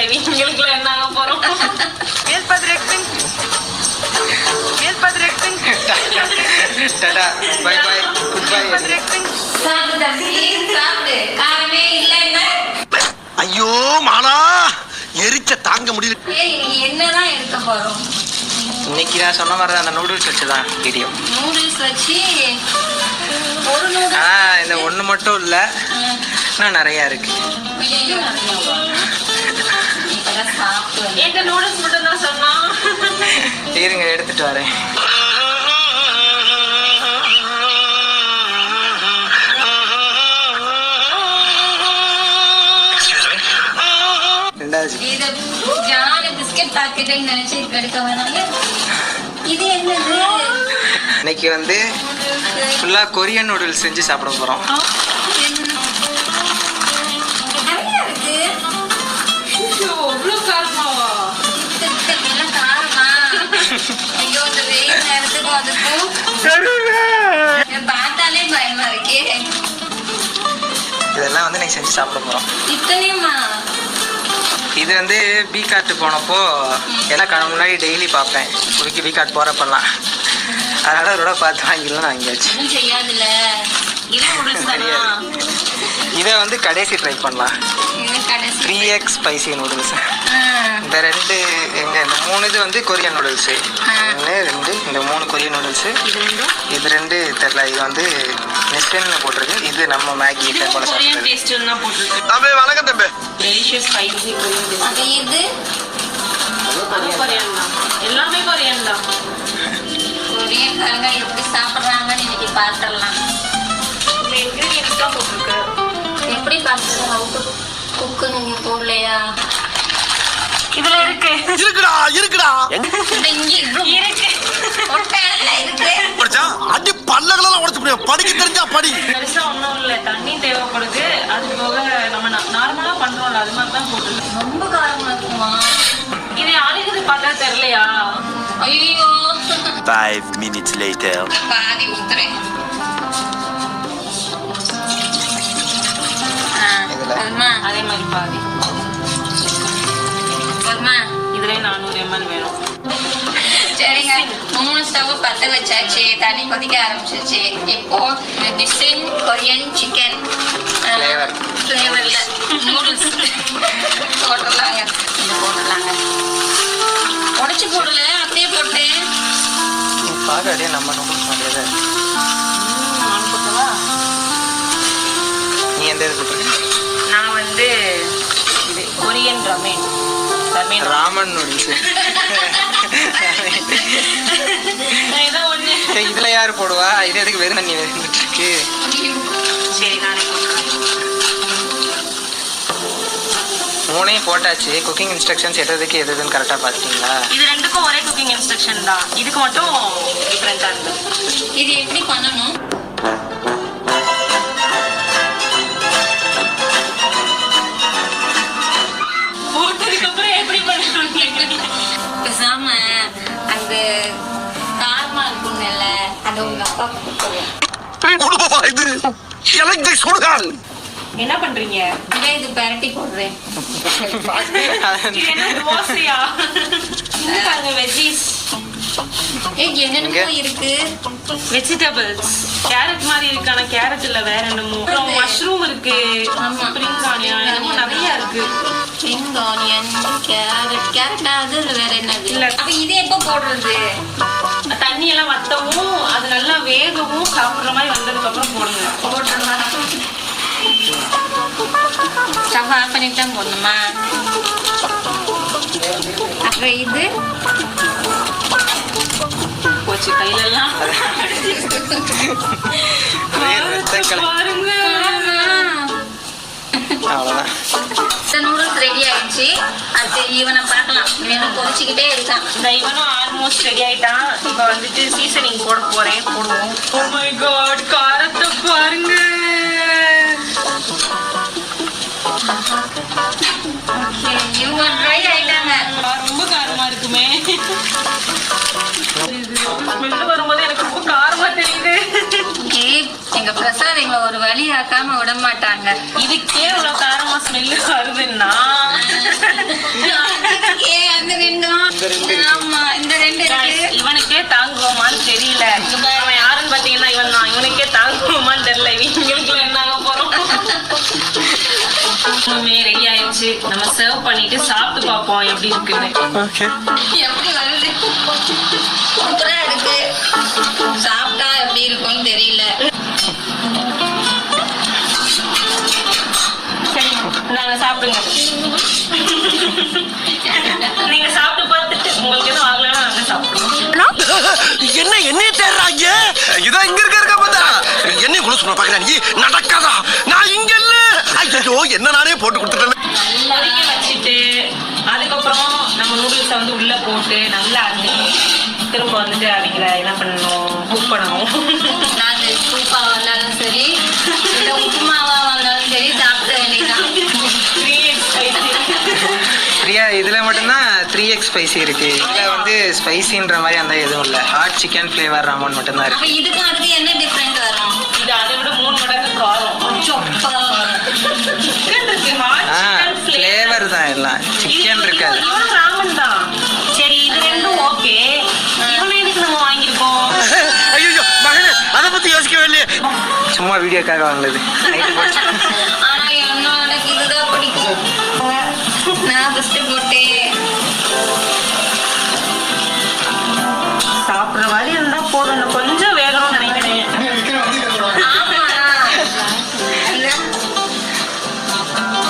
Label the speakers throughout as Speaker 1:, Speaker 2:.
Speaker 1: இவங்களுக்குலாம் என்ன ஆக போறோம்?
Speaker 2: Tata bye bye goodbye.
Speaker 3: ஐயோ மாலா எரிச்ச தாங்க முடியல.
Speaker 4: என்னதான் எடுக்க போறோம்
Speaker 2: இன்னைக்கு நான் சொன்ன மாதிரி அந்த நூடுல்ஸ் வச்சுதான் வீடியோ.
Speaker 4: நூடுல்ஸ் வச்சு ஒரு நூடுல்ஸ்
Speaker 2: இந்த ஒண்ணு மட்டும் இல்ல, இன்னும் நிறைய இருக்கு.
Speaker 1: எங்க நூடுல்ஸ் மட்டும் தான் சொன்னோம்.
Speaker 2: இருங்க எடுத்துட்டு வரேன். இன்னைக்கு வந்து ஃபுல்லா கொரியன் நூடுல்ஸ் செஞ்சு சாப்பிட போறோம்.
Speaker 4: பார்த்தாலே பயமா இருக்கே.
Speaker 2: இதெல்லாம் வந்து இன்னைக்கு செஞ்சு சாப்பிட போறோம்.
Speaker 4: இத்தனையுமா?
Speaker 2: இது வந்து பி கார்ட்டு போனப்போ எல்லாம் முன்னாடி டெய்லி பார்ப்பேன். பி கார்ட் போறப்பெல்லாம் அதனால அதோட பார்த்து வாங்கிடலாம் வாங்கியாச்சு. இதை வந்து கடைசி ட்ரை பண்ணலாம். 3x spicy noodles. இந்த ரெண்டு இந்த 3 இது வந்து கொரியன் நூடுல்ஸ். 1 2 இந்த 3 கொரியன் நூடுல்ஸ். இது 2 தெரியல. இது வந்து நெஸ்டன்ல போட்டிருக்கு. இது நம்ம மேகி போல
Speaker 1: கொரியன் டேஸ்ட்னா போட்டுருக்கு.
Speaker 3: தம்பி வணக்கம் தம்பி.
Speaker 1: Delicious spicy Korean taste.
Speaker 4: அது இது
Speaker 1: கொரியன் தான். எல்லாமே கொரியன் தான்.
Speaker 4: கொரியன்காரங்க எப்படி சாப்பிடுறாங்கன்னு இன்னைக்கு பார்த்துடலாம்.
Speaker 1: இந்த இன்கிரிடியன்ஸ் தான் போட்டுருக்கு.
Speaker 4: எப்படி பார்த்துக்கலாம்? குக்கு நீங்க போடலையா?
Speaker 1: இதுல இருக்கு.
Speaker 3: இருக்குடா
Speaker 4: இங்க இருக்கு.
Speaker 3: படிச்சா அடி பல்லகளெல்லாம் உடைச்சு முடியும். படிக்க தெரிஞ்சா படி.
Speaker 1: பெருசா ஒண்ணும் இல்ல, தண்ணி தேவைப்படுது. அது போக நம்ம நார்மலா பண்றோம்ல அது மாதிரி தான் போட்டுருக்கு.
Speaker 4: ரொம்ப காரமா இருக்குமா?
Speaker 1: இது ஆளுக்கு பார்த்தா தெரியலையா?
Speaker 4: ஐயோ
Speaker 3: 5 minutes later.
Speaker 4: பாதி ஊத்துறேன்.
Speaker 1: அதே மாதிரி பாதி. இதுல 400 ml வேணும்.
Speaker 4: சரிங்க, 3 ஸ்டவ் பத்த வச்சாச்சு. தண்ணி கொதிக்க ஆரம்பிச்சிருச்சு. இப்போ டிசைன் கொரியன் சிக்கன் ஃப்ளேவர்ல நூடுல்ஸ் போட்டுடலாங்க. இது போட்டுடலாங்க. உடைச்சு போடல, அப்படியே போட்டேன்.
Speaker 2: பாக்காடியே நம்ம நூடுல்ஸ் மாதிரியே.
Speaker 1: நான் போட்டவா?
Speaker 2: நீ எந்த இது போட்டுருக்க?
Speaker 1: நான் வந்து இது கொரியன் ரமேன்
Speaker 2: ராமன் நூடுல்ஸ்.
Speaker 1: ஏதோ ஒண்ணு.
Speaker 2: இதுல யாரு போடுவா? இது எதுக்கு வெறும் தண்ணி வந்துட்டு இருக்கு?
Speaker 1: சரி நானே போட்டுறேன்.
Speaker 2: 3 போட்டாச்சு. குக்கிங் இன்ஸ்ட்ரக்ஷன்ஸ் எதுக்கு எதுன்னு கரெக்டா பாத்தீங்களா?
Speaker 1: இது ரெண்டுக்கும் ஒரே குக்கிங் இன்ஸ்ட்ரக்ஷன் தான். இதுக்கு மட்டும் டிஃபரெண்டா இருக்கு.
Speaker 4: இது எப்படி பண்ணணும்? பேசாம அந்த காரமா இருக்கும்ல, அது உங்க அப்பா கொடுத்துருவோம்.
Speaker 1: என்ன பண்றீங்க?
Speaker 4: இது பரட்டி போடுறேன்.
Speaker 1: வெஜ்ஜீஸ்
Speaker 4: என்னென்னமோ இருக்கு.
Speaker 1: வெஜிடபிள்ஸ் கேரட் மாதிரி இருக்கு. ஆனா கேரட் இல்ல, வேற என்னமோ. மஷ்ரூம் இருக்கு, ஸ்ப்ரிங் ஆனியன், என்னமோ நிறைய இருக்கு.
Speaker 4: ஸ்ப்ரிங் ஆனியன், கேரட் அது வேற என்னது
Speaker 1: இல்ல.
Speaker 4: அப்ப இது எப்ப போடுறது?
Speaker 1: தண்ணி எல்லாம் வத்தவும் அது நல்லா வேகவும் சாப்பிடுற மாதிரி வந்ததுக்கு அப்புறம் போடுங்க.
Speaker 4: போட்டுடலாம். ஸ்டவ் ஆஃப் பண்ணிட்டு தான் போடணுமா? அப்புறம் இது
Speaker 1: போச்சு கையிலெல்லாம். பாருங்க,
Speaker 2: அவ்வளவுதான்.
Speaker 4: நூடுல்ஸ் ரெடி ஆயிடுச்சு. அடுத்து இவனை பார்க்கலாம். இவனும் கொதிச்சுக்கிட்டே இருக்கான்.
Speaker 1: இந்த இவனும் ஆல்மோஸ்ட் ரெடி ஆயிட்டான். இப்ப வந்துட்டு சீசனிங் போட போறேன். போடுவோம். ஓ மை காட், காரத்தை பாருங்க.
Speaker 4: இவங்க ட்ரை ஆயிட்டாங்க.
Speaker 1: ரொம்ப காரமா இருக்குமே. ஸ்மெல் வரும்போது எனக்கு ரொம்ப காரமா தெரியுது.
Speaker 4: எங்க பிரசாத் எங்களை ஒரு வழி ஆக்காம விட மாட்டாங்க.
Speaker 1: இதுக்கே இவ்வளவு காரமா ஸ்மெல் வருதுன்னா ரெடி ஆயிடுச்சு. நம்ம சர்வ் பண்ணிட்டு சாப்பிட்டு பார்ப்போம் எப்படி இருக்குன்னு.
Speaker 2: ஓகே.
Speaker 4: எப்படி வருது? சூப்பரா இருக்கு. சாப்பிட்டா எப்படி இருக்கும்னு தெரியல.
Speaker 1: சரி, நாங்க சாப்பிடுங்க. நீங்க சாப்பிட்டு பார்த்துட்டு உங்களுக்கு எதுவும் ஆகலன்னா நாங்க சாப்பிடுவோம்.
Speaker 3: என்ன தேடுறாங்க? இதான் இங்க இருக்க பார்த்தா என்ன குழு சொன்ன பாக்குறேன். நீ நடக்காதா? நான் இங்க இல்ல. ஐயோ என்ன நானே போட்டு கொடுத்துட்டேன்.
Speaker 1: கொதிக்க வச்சுட்டு அதுக்கப்புறம் நம்ம நூடுல்ஸை வந்து உள்ள போட்டு நல்லா அரைஞ்சி திரும்ப வந்துட்டு அவங்கள என்ன பண்ணணும், குக் பண்ணணும்.
Speaker 4: நாங்க சூப்பா வந்தாலும் சரி இல்ல உப்புமாவா வந்தாலும் சரி சாப்பிட வேண்டியதான்.
Speaker 1: 3x spicy.
Speaker 2: பிரியா இதுல மட்டும்தான் 3x ஸ்பைசி இருக்கு. இதுல வந்து ஸ்பைசின்ற மாதிரி அந்த எதுவும் இல்ல. ஹாட் சிக்கன் ஃபிளேவர் ராமன் மட்டும்தான்
Speaker 4: அப்ப
Speaker 2: இருக்கு.
Speaker 4: இதுக்கும் அதுக்கு என்ன டிஃபரெண்ட் வரும்?
Speaker 1: இது அதை விட 3 மடங்கு காரம். சிக்கன் இருக்கு, hot chicken
Speaker 2: ஃபிளேவர் தான் எல்லாம். சிக்கன் இருக்காது.
Speaker 1: இவனும் ராமன் தான். சரி, இது ரெண்டும் ஓகே. இவனை எதுக்கு நம்ம வாங்கியிருக்கோம்?
Speaker 3: ஐயோ மகனே அதை பத்தி யோசிக்கவே இல்லையே.
Speaker 2: சும்மா வீடியோக்காக வாங்கினது. நைட்டு போட்டு
Speaker 4: ஆனா என்னோட இதுதான் பிடிக்கும். நான் ஃபர்ஸ்ட் போட்டேன்.
Speaker 1: சாப்பிடுற மாதிரி இருந்தா போதும். இன்னும் கொஞ்சம் வேகணும்னு நினைக்கிறேன்.
Speaker 4: ஆமா.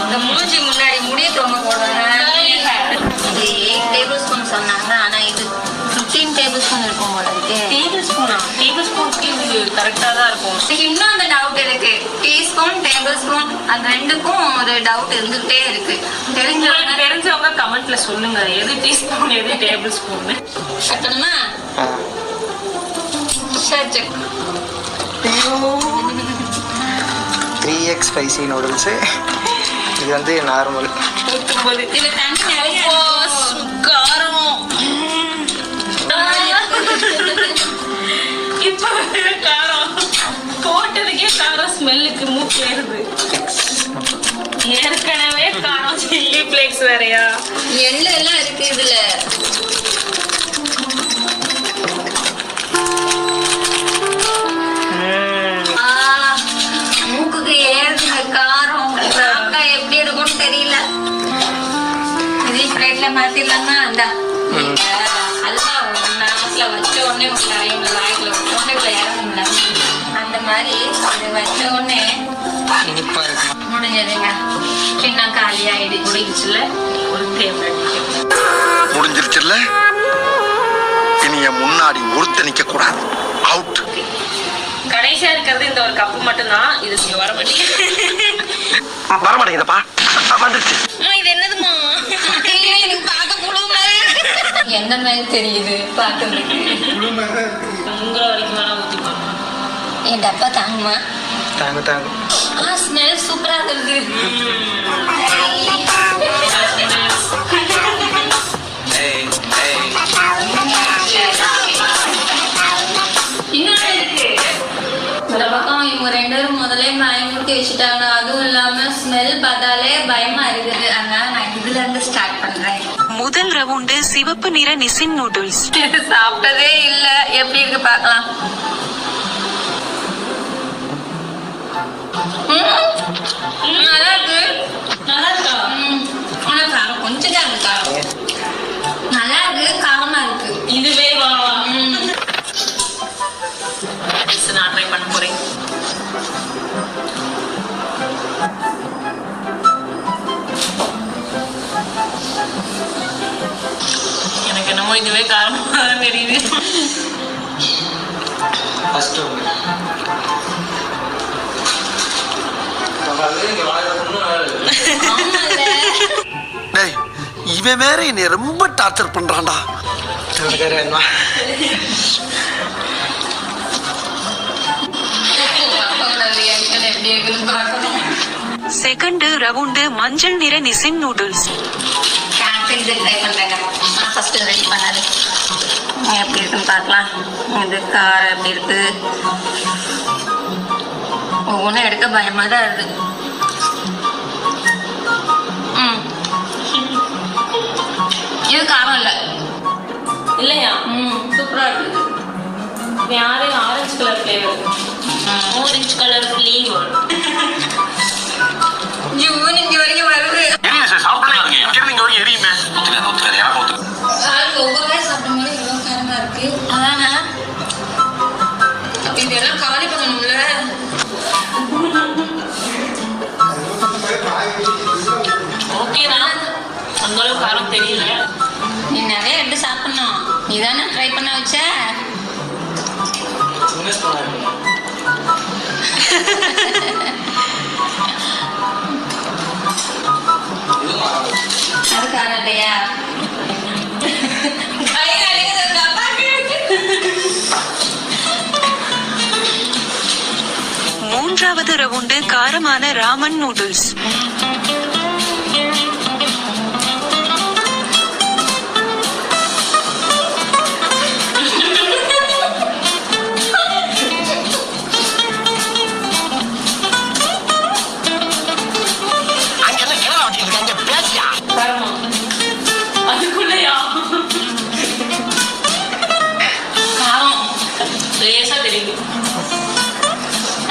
Speaker 4: இந்த மூஞ்சி முன்னாடி முடிய தொங்க போடுவாங்க. இது 8 டேபிள் ஸ்பூன் சொன்னாங்க. ஆனா இது 15 டேபிள் ஸ்பூன் இருக்கும் போல இருக்கு.
Speaker 1: டேபிள் ஸ்பூனா? டேபிள் ஸ்பூனுக்கு இது கரெக்டா தான் இருக்கும்.
Speaker 4: எனக்கு இன்னும் அந்த டவுட் இருக்கு. டீஸ்பூன் டேபிள் ஸ்பூன் அது ரெண்டுக்கும் ஒரு டவுட் இருந்துட்டே இருக்கு.
Speaker 1: உங்களுக்கு தெரிஞ்சவங்க கமெண்ட்ல சொல்லுங்க எது டீஸ்பூன் எது டேபிள் ஸ்பூன்.
Speaker 4: தெரிஞ்சுக்கணுமா? சரி.
Speaker 2: 3x spicy noodles. இது வந்து நார்மல்.
Speaker 4: இதுல தண்ணி நிறைய
Speaker 1: காரம். இப்ப காரம் போட்டதுக்கே காரம் ஸ்மெல்லுக்கு மூக்கு ஏறுது. ஏற்கனவே காரம் சில்லி பிளேக்ஸ் வேறையா?
Speaker 4: எள்ளு எல்லாம் இருக்கு இதுல. மூக்குக்கு ஏறுதுங்க காரம். சாப்பிட்டா எப்படி இருக்கும்னு தெரியல. இதே பிளேட்ல மாத்திடலாமா? அந்த அல்வா நாமத்துல வச்ச உடனே உங்க வாய்க்குள்ள உடனே இறங்குங்களா அந்த மாதிரி அது வச்ச உடனே
Speaker 2: இனிப்பா இருக்கும்.
Speaker 4: முடிஞ்சதுங்க. சின்ன காலி ஆயிடுச்சு.
Speaker 1: முடிஞ்சுல ஒரு டேபிள்
Speaker 3: முடிஞ்சிருச்சுல்ல. இனி என் முன்னாடி ஒருத்த நிக்க கூடாது. அவுட்.
Speaker 1: கடைசியா இருக்கிறது இந்த ஒரு கப்பு மட்டும்தான். இது இங்க வர
Speaker 3: வர மாட்டேங்குதப்பா. வந்துருச்சு.
Speaker 1: இது என்னதுமா?
Speaker 4: எனக்கு பார்க்க புழு மாதிரி இருக்கு. என்ன மாதிரி தெரியுது பார்க்கறதுக்கு.
Speaker 1: உங்களை வரைக்கும் வேணா ஊத்திப்பாங்க.
Speaker 4: என் டப்பா தாங்குமா?
Speaker 2: தாங்க தாங்க.
Speaker 4: ஸ்மெல் சூப்பரா இருக்கு. இன்னொன்னு இருக்கு. இந்த பக்கம் இவங்க 2 பேரும் முதல்ல பயமுறுத்தி வச்சுட்டாங்க. அதுவும் இல்லாம ஸ்மெல் பார்த்தாலே பயமா இருக்குது. அதனால நான் இதுல இருந்து ஸ்டார்ட் பண்றேன்.
Speaker 5: முதல் ரவுண்டு சிவப்பு நிற நிசின் நூடுல்ஸ்.
Speaker 4: சாப்பிட்டதே இல்ல. எப்படி இருக்கு பார்க்கலாம். நல்லா இருக்கு.
Speaker 1: நல்லா இருக்கா?
Speaker 4: ஆனா காரம் கொஞ்சம் தான் இருக்கு. காரம் நல்லா இருக்கு. காரமா இருக்கு.
Speaker 1: இதுவே வா. நான் ட்ரை பண்ண போறேன். எனக்கு என்னமோ இதுவே காரணமா தான் தெரியுது.
Speaker 2: ஃபர்ஸ்ட்
Speaker 3: டேய் இவன் வேற என்னை ரொம்ப டார்ச்சர் பண்றான்டா.
Speaker 4: எப்படி இருக்குன்னு பார்க்கணும்.
Speaker 5: செகண்ட் ரவுண்டு மஞ்சள் நிற நிசின் நூடுல்ஸ்.
Speaker 4: இது ட்ரை பண்றேங்க. நான் ஃபர்ஸ்ட் ரெடி பண்ணது எப்படி இருக்குன்னு பார்க்கலாம். இது காரம் எப்படி இருக்கு. ஒவ்வொன்றும் எடுக்க பயமா தான் இருக்கு. இது காரம் இல்லை.
Speaker 1: இல்லையா?
Speaker 4: சூப்பரா இருக்கு.
Speaker 1: யாரு orange colour flavour. Orange colour flavour.
Speaker 4: June இங்க வரைக்கும் வருது.
Speaker 1: அந்த அளவுக்கு காரம் தெரியல.
Speaker 4: நீ நிறைய எடுத்து சாப்பிடணும். நீ தானே ட்ரை பண்ண வச்ச. அது காரம் இல்லையா?
Speaker 5: மூன்றாவது ரவுண்டு காரமான ராமன் நூடுல்ஸ்.
Speaker 3: அங்க என்ன கிணறு வச்சுக்கிட்டு இருக்காங்க பேசியா
Speaker 1: காரமா அதுக்குள்ளயா காரம் லேசா தெரியுது.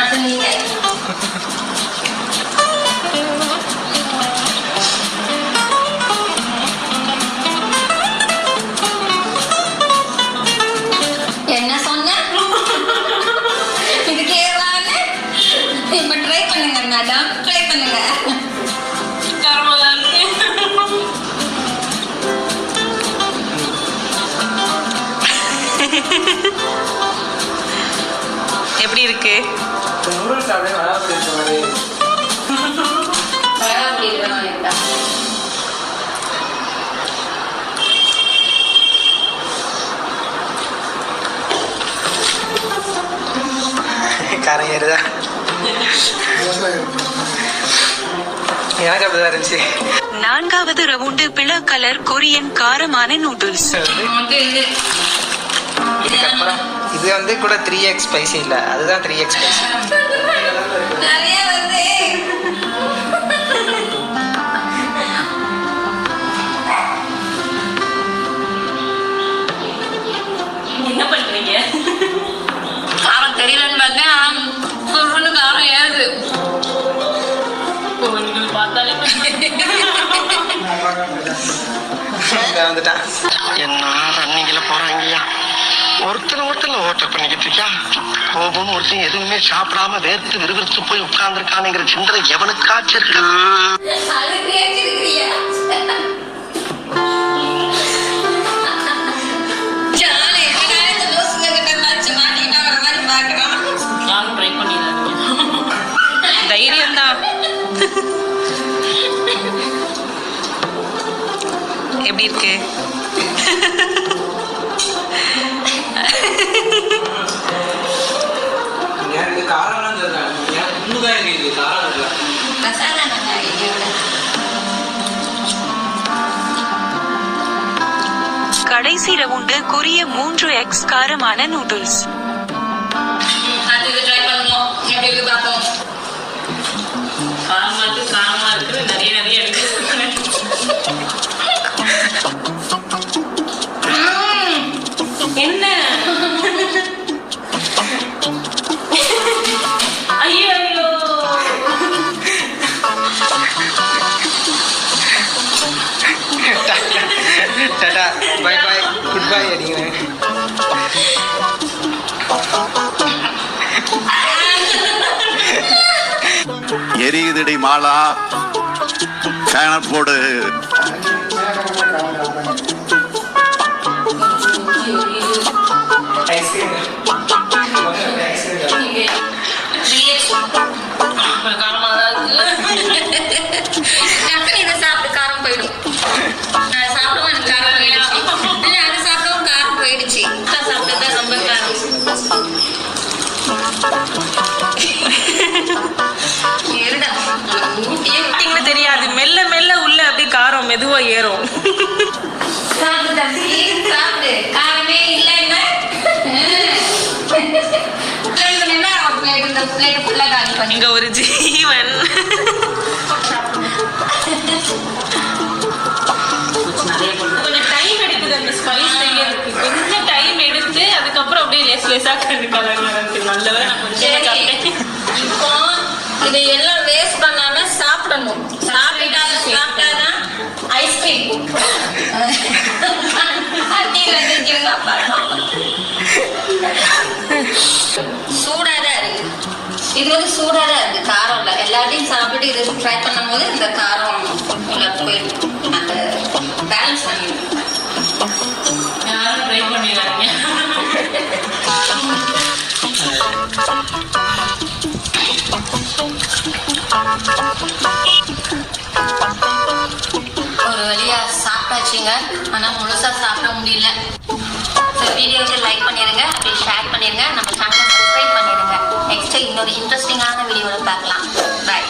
Speaker 4: அது நீங்க என்ன சொன்ன? இது கேரளான்னு இப்ப ட்ரை பண்ணுங்க மேடம், ட்ரை பண்ணுங்க.
Speaker 1: காரமா தான் இருக்கு. எப்படி இருக்கு?
Speaker 2: நூடுல்ஸ் அப்படியே நல்லா பிடிச்ச மாதிரி.
Speaker 4: அப்படி இருக்கணும் எனக்கு.
Speaker 2: காரம் ஏறுதா? எனக்கு அப்படிதான் இருந்துச்சு.
Speaker 5: நான்காவது ரவுண்டு பிள கலர் கொரியன் காரமான நூடுல்ஸ்.
Speaker 2: இதுக்கப்புறம் இது வந்து கூட 3x ஸ்பைசி இல்ல, அதுதான் 3x ஸ்பைசி.
Speaker 4: நிறைய வந்து
Speaker 1: என்ன பண்றீங்க?
Speaker 4: காரம் தெரியலன்னு பார்த்தேன். சொல்லுன்னு காரம் ஏறுது.
Speaker 1: உங்களுக்கு பார்த்தாலே
Speaker 2: வந்துட்டான்.
Speaker 3: என்ன ரன்னிங்ல போறாங்கய்யா. ஒருத்தர் ஓட்டர் பண்ணிக்கிட்டு இருக்கியா. கோபம் ஒருத்தன் எதுவுமே சாப்பிடாம வேர்த்து விறுவிறுத்து போய் உட்கார்ந்துருக்கானுங்கிற சிந்தனை எவனுக்காச்சும் இருக்கு.
Speaker 4: அது பேசிருக்கிறியா? ஜாலி என்னடா இந்த லூசுங்க கிட்ட எல்லாம் மாட்டிக்கிட்டா வர மாதிரி பார்க்கறான்.
Speaker 1: யாரும் ட்ரை பண்ணிடாதீங்க. தைரியம் தான். எப்படி இருக்கு?
Speaker 2: காரம் இருக்கு, காரம் இல்ல.
Speaker 4: மசாலா நல்லா இருக்கு.
Speaker 5: கடைசி ரவுண்டு கொரிய 3x காரமான நூடுல்ஸ்.
Speaker 4: அது இது ட்ரை பண்ணுவோம். எப்படி இருக்கு பார்ப்போம்.
Speaker 1: காரமா இருக்கு நிறைய நிறைய இருக்கு. என்ன? ஐயோ ஐயோ
Speaker 2: tata bye bye goodbye அடிக்கிறேன்.
Speaker 6: எரியுதடி மாலா ஃபேன போடு.
Speaker 2: ஐஸ்கிரீம்
Speaker 1: காரமா தான் இருக்கு.
Speaker 4: டக்குனு இதை சாப்பிட்டு காரம் போயிடும். நான் சாப்பிடுவோம் எனக்கு காரம் போயிடுச்சு. இல்லை அது சாப்பிட்டவும் காரம் போயிடுச்சு. சாப்பிட்டா ரொம்ப காரம். இருடா ஊட்டியே
Speaker 1: ஊட்டிங்கன்னு தெரியாது. மெல்ல மெல்ல உள்ள அப்படியே காரம் மெதுவா ஏறும்.
Speaker 4: சாப்பிடு தம்பி, சாப்பிடு. காரமே இல்லைன்னா இந்த பிளேட் ஃபுல்லா காலி பண்ணி
Speaker 1: இங்க ஒரு ஜீவன். கொஞ்சம் டைம் எடுக்குது அந்த ஸ்பைஸ் செய்யறதுக்கு. கொஞ்சம் டைம் எடுத்து அதுக்கப்புறம் அப்படியே லேசா கலர் நல்லவே நான் கொஞ்சம் சாப்பிட்டேன்.
Speaker 4: இப்போ இதை எல்லாம் வேஸ்ட் பண்ணாம சாப்பிடணும். சாப்பிட்டாதான் ஐஸ்கிரீம் சூடாதான் இருக்கு. இது வந்து சூடாதான் இருக்கு, காரம் இல்லை. எல்லாத்தையும் சாப்பிட்டு இது ட்ரை பண்ணும் போது இந்த காரம் போயிடும். அந்த ஒரு வழியா சாப்பிட்டாச்சுங்க, ஆனா முழுசா சாப்பிட முடியல. வீடியோக்கு லைக் பண்ணிருங்க, அப்படியே ஷேர் பண்ணிருங்க, நம்ம சேனலை சப்ஸ்கிரைப் பண்ணிருங்க. நெக்ஸ்ட் இன்னொரு இன்ட்ரெஸ்டிங்கான வீடியோவில் பார்க்கலாம். பாய்.